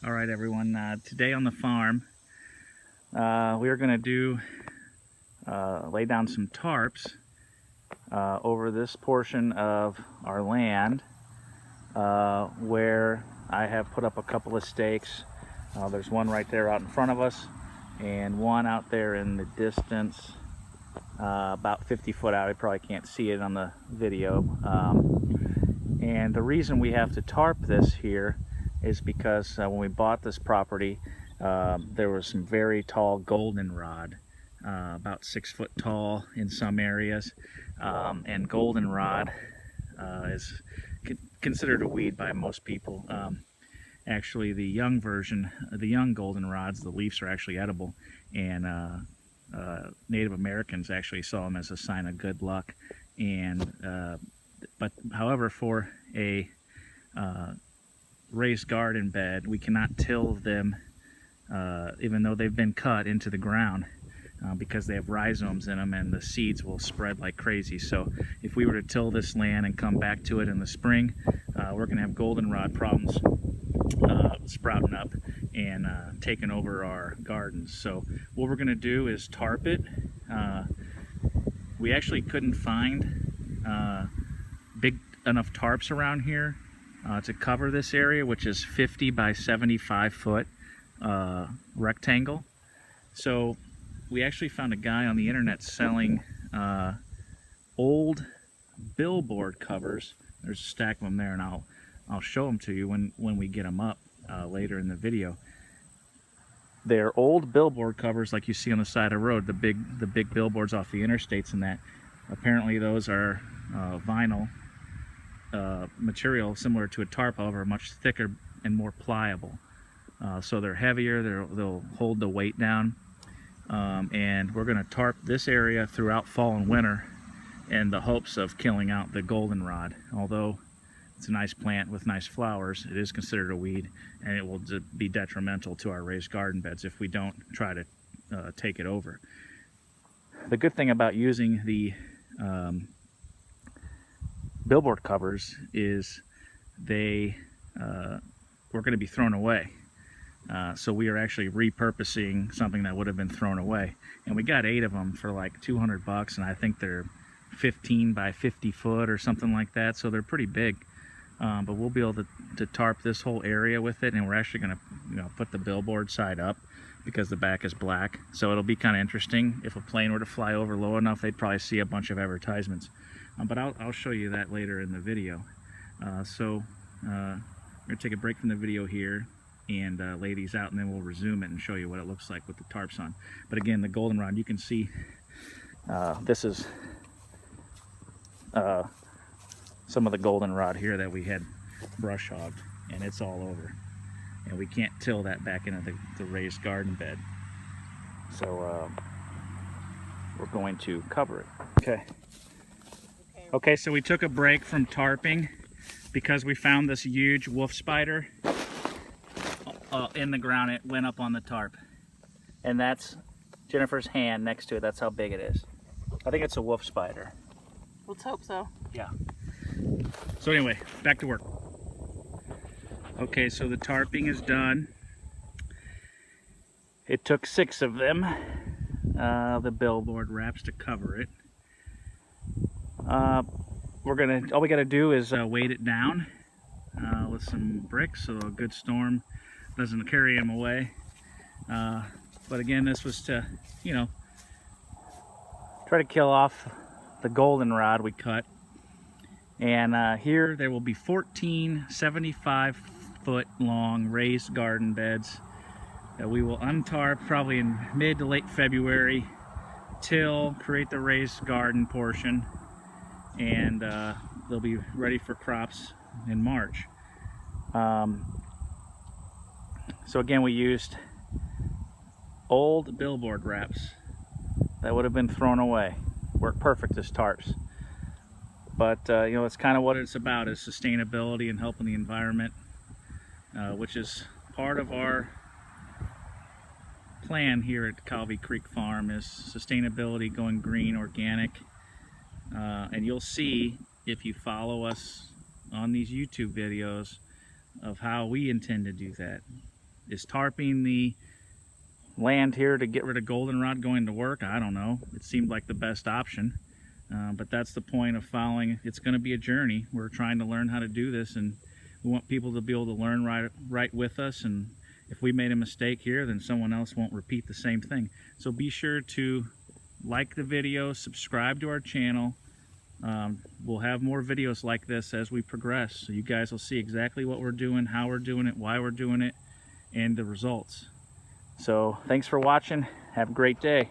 All right, everyone. Today on the farm, we are going to lay down some tarps over this portion of our land where I have put up a couple of stakes. There's one right there out in front of us, and one out there in the distance, about 50 foot out. I probably can't see it on the video. And the reason we have to tarp this here is because when we bought this property, there was some very tall goldenrod, about 6 foot tall in some areas, and goldenrod is considered a weed by most people. Actually, the young version, the young goldenrods, the leaves are actually edible, and Native Americans actually saw them as a sign of good luck. And but however, for a raised garden bed, we cannot till them even though they've been cut into the ground, because they have rhizomes in them and the seeds will spread like crazy. So if we were to till this land and come back to it in the spring, we're going to have goldenrod problems sprouting up and taking over our gardens. So what we're going to do is tarp it. We actually couldn't find big enough tarps around here to cover this area, which is 50 by 75 foot rectangle. So we actually found a guy on the internet selling old billboard covers. There's a stack of them there, and I'll show them to you when we get them up later in the video. They're old billboard covers like you see on the side of the road, the big billboards off the interstates and that. Apparently those are vinyl material similar to a tarp, however much thicker and more pliable. So they're heavier, they'll hold the weight down, and we're going to tarp this area throughout fall and winter in the hopes of killing out the goldenrod. Although it's a nice plant with nice flowers, it is considered a weed, and it will be detrimental to our raised garden beds if we don't try to take it over. The good thing about using the billboard covers is they were going to be thrown away. So we are actually repurposing something that would have been thrown away. And we got 8 of them for like $200, and I think they're 15 by 50 foot or something like that, so they're pretty big. But we'll be able to tarp this whole area with it, and we're actually going to put the billboard side up because the back is black. So it'll be kind of interesting. If a plane were to fly over low enough, they'd probably see a bunch of advertisements. But I'll show you that later in the video. So we're going to take a break from the video here and lay these out, and then we'll resume it and show you what it looks like with the tarps on. But again, the goldenrod, you can see this is some of the goldenrod here that we had brush hogged, and it's all over. And we can't till that back into the raised garden bed. So we're going to cover it. Okay, so we took a break from tarping because we found this huge wolf spider in the ground. It went up on the tarp, and that's Jennifer's hand next to it. That's how big it is. I think it's a wolf spider. Let's hope so. Yeah. So anyway, back to work. Okay, so the tarping is done. It took 6 of them, the billboard wraps, to cover it. All we gotta do is weight it down with some bricks so a good storm doesn't carry them away. But again, this was to, try to kill off the goldenrod we cut. And here there will be 14 75 foot long raised garden beds that we will untarp probably in mid to late February, create the raised garden portion, and they'll be ready for crops in March. So again, we used old billboard wraps that would have been thrown away. Work perfect as tarps. But it's kind of what it's about, is sustainability and helping the environment, which is part of our plan here at Calvi Creek Farm, is sustainability, going green, organic. And you'll see, if you follow us on these YouTube videos, of how we intend to do that. Is tarping the land here to get rid of goldenrod going to work? I don't know. It seemed like the best option. But that's the point of following. It's going to be a journey. We're trying to learn how to do this, and we want people to be able to learn right with us. And if we made a mistake here, then someone else won't repeat the same thing. So be sure to like the video, subscribe to our channel. We'll have more videos like this as we progress, so you guys will see exactly what we're doing, how we're doing it, why we're doing it, and the results. So thanks for watching. Have a great day.